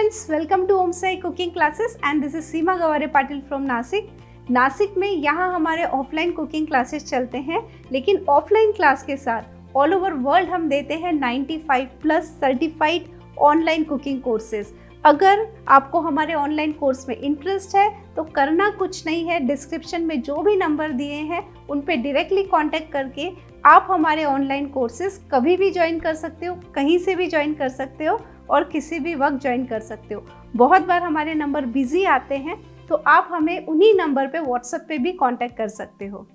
friends, welcome to Om Sai Cooking Classes and this is Seema Gaware Patil from Nashik. Nashik में यहाँ हमारे offline cooking classes चलते हैं, लेकिन ऑफलाइन क्लास के साथ ऑल ओवर वर्ल्ड हम देते हैं 95 plus certified online cooking courses. अगर आपको हमारे ऑनलाइन कोर्स में इंटरेस्ट है तो करना कुछ नहीं है, डिस्क्रिप्शन में जो भी नंबर दिए हैं उन पे डायरेक्टली कांटेक्ट करके आप हमारे ऑनलाइन कोर्सेज कभी भी ज्वाइन कर सकते हो, कहीं से भी ज्वाइन कर सकते हो और किसी भी वक्त ज्वाइन कर सकते हो। बहुत बार हमारे नंबर बिजी आते हैं तो आप हमें उन्हीं नंबर पे व्हाट्सएप पे भी कांटेक्ट कर सकते हो।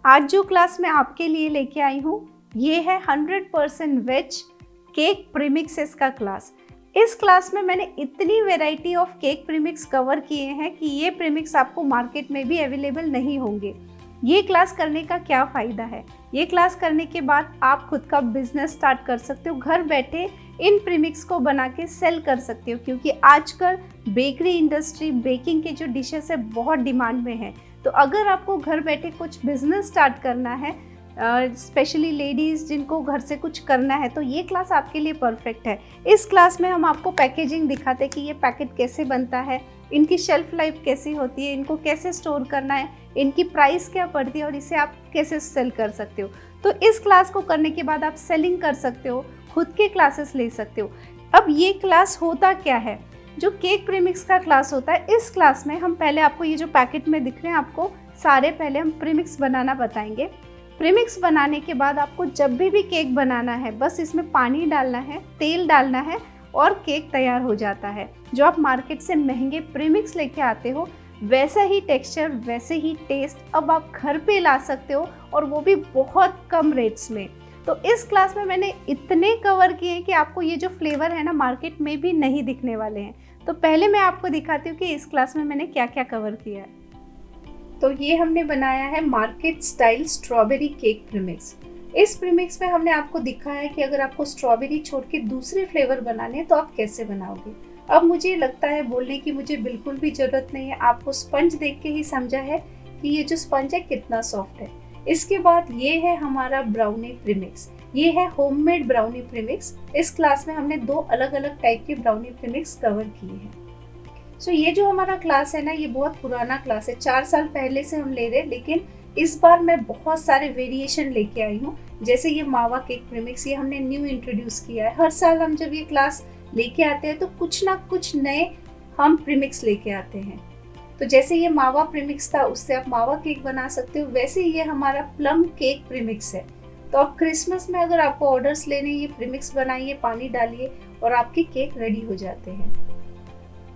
आज जो क्लास मैं आपके लिए लेके आई हूँ ये है 100% वेज केक प्रीमिक्सेस का क्लास। इस क्लास में मैंने इतनी variety of cake premix cover किए हैं कि ये प्रीमिक्स आपको मार्केट में भी अवेलेबल नहीं होंगे। ये क्लास करने का क्या फ़ायदा है? ये क्लास करने के बाद आप खुद का बिजनेस स्टार्ट कर सकते हो, घर बैठे इन प्रीमिक्स को बना के सेल कर सकते हो, क्योंकि आजकल बेकरी इंडस्ट्री बेकिंग के जो डिशेस है बहुत डिमांड में है। तो अगर आपको घर बैठे कुछ बिजनेस स्टार्ट करना है, स्पेशली लेडीज़ जिनको घर से कुछ करना है, तो ये क्लास आपके लिए परफेक्ट है। इस क्लास में हम आपको पैकेजिंग दिखाते हैं कि ये पैकेट कैसे बनता है, इनकी शेल्फ लाइफ कैसी होती है, इनको कैसे स्टोर करना है, इनकी प्राइस क्या पड़ती है और इसे आप कैसे सेल कर सकते हो। तो इस क्लास को करने के बाद आप सेलिंग कर सकते हो, खुद के क्लासेस ले सकते हो। अब ये क्लास होता क्या है? जो केक प्रीमिक्स का क्लास होता है, इस क्लास में हम पहले आपको ये जो पैकेट में दिख रहे हैं आपको सारे पहले हम प्रीमिक्स बनाना बताएंगे। प्रीमिक्स बनाने के बाद आपको जब भी केक बनाना है बस इसमें पानी डालना है, तेल डालना है और केक तैयार हो जाता है। जो आप मार्केट से महंगे प्रीमिक्स लेके आते हो वैसा ही टेक्सचर, वैसे ही टेस्ट अब आप घर पे ला सकते हो और वो भी बहुत कम रेट्स में। तो इस क्लास में मैंने इतने कवर किए कि आपको ये जो फ्लेवर है ना मार्केट में भी नहीं दिखने वाले हैं। तो पहले मैं आपको दिखाती हूँ कि इस क्लास में मैंने क्या क्या कवर किया है। तो ये हमने बनाया है market style strawberry cake premix. इस प्रीमिक्स में हमने आपको दिखाया है कि अगर आपको स्ट्रॉबेरी छोड़ के दूसरे फ्लेवर बनाने हैं तो आप कैसे बनाओगे। अब मुझे लगता है बोलने की मुझे बिल्कुल भी ज़रूरत नहीं है, आपको स्पंज देख के ही समझा है कि ये जो स्पंज है कितना सॉफ्ट है। इसके बाद ये है हमारा ब्राउनी प्रीमिक्स, ये है होममेड ब्राउनी प्रीमिक्स। इस क्लास में हमने दो अलग अलग टाइप के ब्राउनी प्रीमिक्स कवर किए हैं। सो ये जो हमारा क्लास है ना ये बहुत पुराना क्लास है, 4 साल पहले से हम ले रहे हैं, लेकिन इस बार मैं बहुत सारे वेरिएशन लेके आई हूँ। जैसे ये मावा केक प्रीमिक्स, ये हमने न्यू इंट्रोड्यूस किया है। हर साल हम जब ये क्लास लेके आते हैं तो कुछ ना कुछ नए हम प्रीमिक्स लेके आते हैं। तो जैसे ये मावा प्रीमिक्स था, उससे आप मावा केक बना सकते हो, वैसे ये हमारा प्लम केक प्रीमिक्स है। तो आप क्रिसमस में अगर आपको ऑर्डर्स लेने, ये प्रीमिक्स बनाइए, पानी डालिए और आपके केक रेडी हो जाते हैं।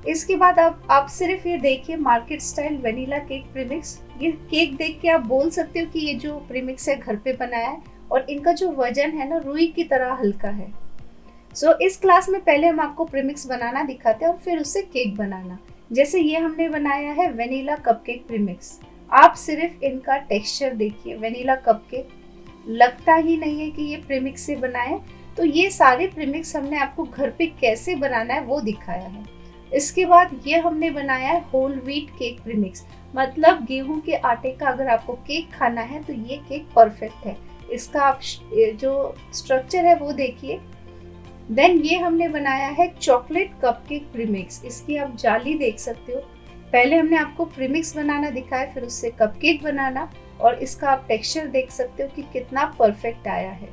इसके बाद आप सिर्फ ये देखिए market style vanilla cake premix. ये केक देख के आप बोल सकते हो कि ये जो प्रीमिक्स है घर पे बनाया है और इनका जो वजन है ना रुई की तरह हल्का है। सो इस क्लास में पहले हम आपको प्रीमिक्स बनाना दिखाते हैं और फिर उससे केक बनाना। जैसे ये हमने बनाया है वेनिला कपकेक प्रीमिक्स। आप सिर्फ इनका टेक्सचर देखिए, वेनिला कपकेक लगता ही नहीं है कि ये प्रीमिक्स से बनाए। तो ये सारे प्रीमिक्स हमने आपको घर पे कैसे बनाना है वो दिखाया है। इसके बाद ये हमने बनाया है होल व्हीट केक प्रीमिक्स, मतलब गेहूं के आटे का अगर आपको केक खाना है तो ये केक परफेक्ट है। इसका आप जो स्ट्रक्चर है वो देखिए। देन ये हमने बनाया है चॉकलेट कपकेक प्रीमिक्स। इसकी आप जाली देख सकते हो। पहले हमने आपको प्रीमिक्स बनाना दिखाया, फिर उससे कपकेक बनाना, और इसका आप टेक्सचर देख सकते हो कि कितना परफेक्ट आया है।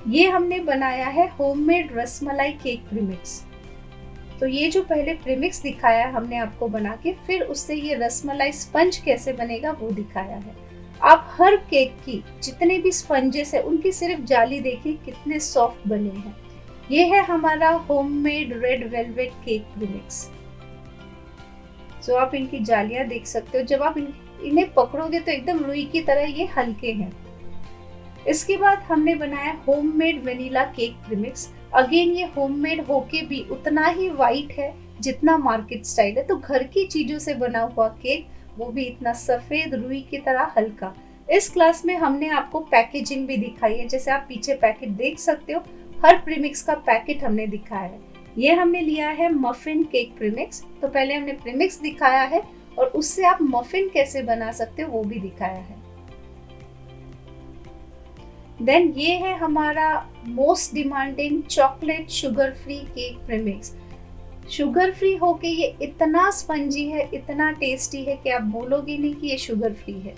ये हमने बनाया है होममेड रसमलाई केक प्रीमिक्स। तो ये जो पहले प्रीमिक्स दिखाया है हमने आपको बना के, फिर उससे ये रसमलाई स्पंज कैसे बनेगा वो दिखाया है। आप हर केक की जितने भी स्पंजेस है उनकी सिर्फ जाली देखिए कितने सॉफ्ट बने हैं। ये है हमारा homemade red velvet cake premix. So आप इनकी जालियां देख सकते हो, जब आप इन्हें पकड़ोगे तो एकदम रुई की तरह ये हल्के हैं। इसके बाद हमने बनाया homemade vanilla cake premix. Again ये होममेड होके भी उतना ही वाइट है जितना मार्केट स्टाइल है। तो घर की चीजों से बना हुआ केक, वो भी इतना सफेद रुई की तरह हल्का। इस क्लास में हमने आपको पैकेजिंग भी दिखाई है, जैसे आप पीछे पैकेट देख सकते हो, हर प्रीमिक्स का पैकेट हमने दिखाया है। ये हमने लिया है मफिन केक प्रीमिक्स। तो पहले हमने प्रीमिक्स दिखाया है और उससे आप मफिन कैसे बना सकते हो वो भी दिखाया है। देन ये है हमारा most demanding chocolate sugar free cake premix. Sugar free होके ये इतना स्पंजी है, इतना टेस्टी है कि आप बोलोगे नहीं कि ये शुगर फ्री है।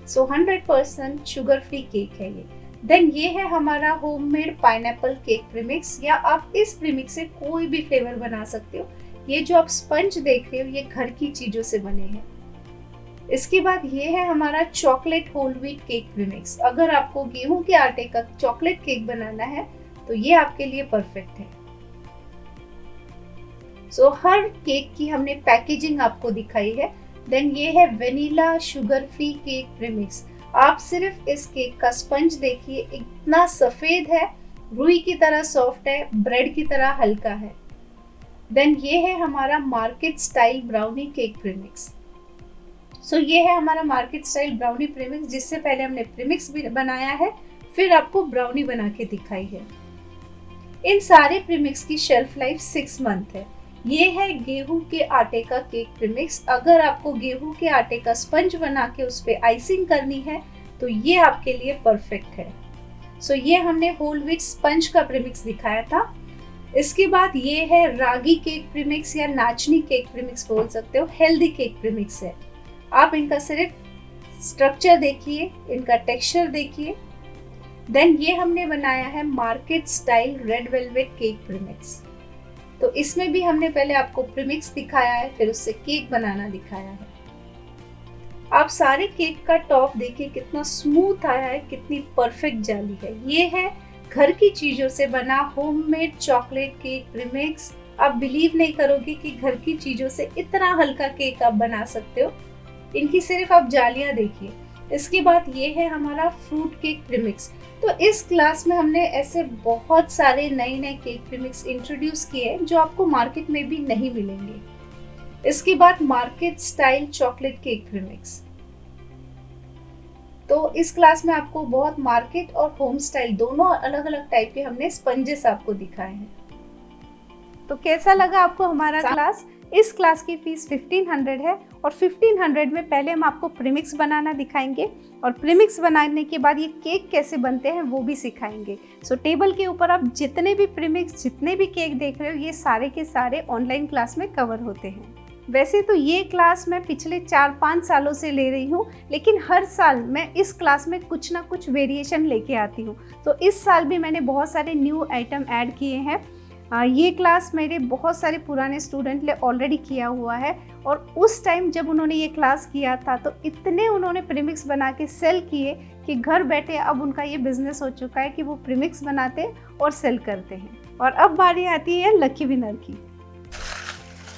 सो 100% शुगर फ्री केक है ये। देन ये है हमारा होममेड पाइनएप्पल केक प्रीमिक्स, या आप इस प्रीमिक्स से कोई भी फ्लेवर बना सकते हो। ये जो आप स्पंज देख रहे हो ये घर की चीजों से बने हैं। इसके बाद ये है हमारा chocolate whole wheat cake premix. अगर आपको गेहूं के आटे का चॉकलेट केक बनाना है तो ये आपके लिए परफेक्ट है। सो हर केक की हमने पैकेजिंग आपको दिखाई है। देन ये है vanilla sugar free cake premix. आप सिर्फ इस केक का स्पंज देखिए, इतना सफेद है, रुई की तरह सॉफ्ट है, ब्रेड की तरह हल्का है। देन ये है हमारा market style brownie cake premix. So ये है हमारा मार्केट स्टाइल ब्राउनी प्रीमिक्स, जिससे पहले हमने प्रीमिक्स भी बनाया है, फिर आपको ब्राउनी बना के दिखाई है। इन सारे प्रीमिक्स की शेल्फ लाइफ 6 मंथ है। ये है गेहूं के आटे का केक प्रीमिक्स। अगर आपको गेहूं के आटे का स्पंज बना के उस पर आइसिंग करनी है तो ये आपके लिए परफेक्ट है। सो ये हमने होल व्हीट स्पंज का प्रीमिक्स दिखाया था। इसके बाद ये है रागी केक प्रीमिक्स, या नाचनी केक प्रीमिक्स बोल सकते हो। हेल्दी केक प्रीमिक्स है। आप इनका सिर्फ स्ट्रक्चर देखिए, इनका टेक्सचर देखिए। देन ये हमने बनाया है market style red velvet cake premix. तो इसमें भी हमने पहले आपको प्रीमिक्स दिखाया है, फिर उससे केक बनाना दिखाया है। आप सारे केक का टॉप देखिए कितना स्मूथ आया है, कितनी परफेक्ट जाली है। ये है घर की चीजों से बना होममेड चॉकलेट केक प्रीमिक्स। आप बिलीव नहीं करोगे कि घर की चीजों से इतना हल्का केक आप बना सकते हो। इनकी सिर्फ आप जालियां देखिए। इसके बाद ये है हमारा फ्रूट केक प्रीमिक्स। तो इस क्लास में हमने ऐसे बहुत सारे नए नए केक प्रीमिक्स इंट्रोड्यूस किए हैं जो आपको मार्केट में भी नहीं मिलेंगे। इसके बाद market style chocolate cake premix. तो इस क्लास में आपको बहुत मार्केट और होम स्टाइल दोनों अलग अलग टाइप के हमने स्पंजेस आपको दिखाए हैं। तो कैसा लगा आपको हमारा क्लास? इस क्लास की फीस 1500 है और 1500 में पहले हम आपको प्रीमिक्स बनाना दिखाएंगे और प्रीमिक्स बनाने के बाद ये केक कैसे बनते हैं वो भी सिखाएंगे। सो टेबल के ऊपर आप जितने भी प्रीमिक्स, जितने भी केक देख रहे हो, ये सारे के सारे ऑनलाइन क्लास में कवर होते हैं। वैसे तो ये क्लास मैं पिछले 4-5 सालों से ले रही हूँ, लेकिन हर साल मैं इस क्लास में कुछ ना कुछ वेरिएशन लेके आती हूँ। तो इस साल भी मैंने बहुत सारे न्यू आइटम ऐड किए हैं। ये क्लास मेरे बहुत सारे पुराने स्टूडेंट ने ऑलरेडी किया हुआ है और उस टाइम जब उन्होंने ये क्लास किया था तो इतने उन्होंने प्रीमिक्स बना के सेल किए कि घर बैठे अब उनका ये बिजनेस हो चुका है कि वो प्रीमिक्स बनाते और सेल करते हैं। और अब बारी आती है लकी विनर की।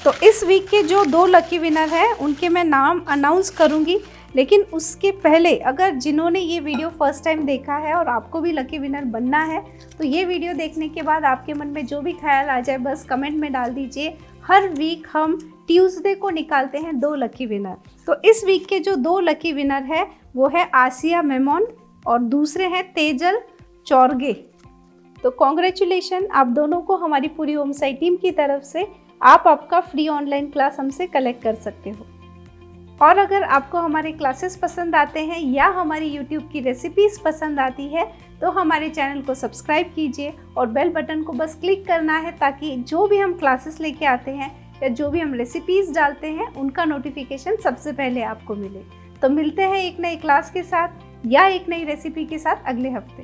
तो इस वीक के जो 2 लकी विनर हैं उनके मैं नाम अनाउंस करूँगी, लेकिन उसके पहले अगर जिन्होंने ये वीडियो फर्स्ट टाइम देखा है और आपको भी लकी विनर बनना है तो ये वीडियो देखने के बाद आपके मन में जो भी ख्याल आ जाए बस कमेंट में डाल दीजिए। हर वीक हम ट्यूसडे को निकालते हैं 2 लकी विनर। तो इस वीक के जो 2 लकी विनर है वो है आसिया मेमोन और दूसरे हैं तेजल चौरगे। तो कॉन्ग्रेचुलेशन आप दोनों को हमारी पूरी होम साइट टीम की तरफ से। आप आपका फ्री ऑनलाइन क्लास हमसे कलेक्ट कर सकते हो। और अगर आपको हमारे क्लासेस पसंद आते हैं या हमारी YouTube की रेसिपीज़ पसंद आती है तो हमारे चैनल को सब्सक्राइब कीजिए और बेल बटन को बस क्लिक करना है ताकि जो भी हम क्लासेस लेके आते हैं या जो भी हम रेसिपीज़ डालते हैं उनका नोटिफिकेशन सबसे पहले आपको मिले। तो मिलते हैं एक नई क्लास के साथ या एक नई रेसिपी के साथ अगले हफ्ते।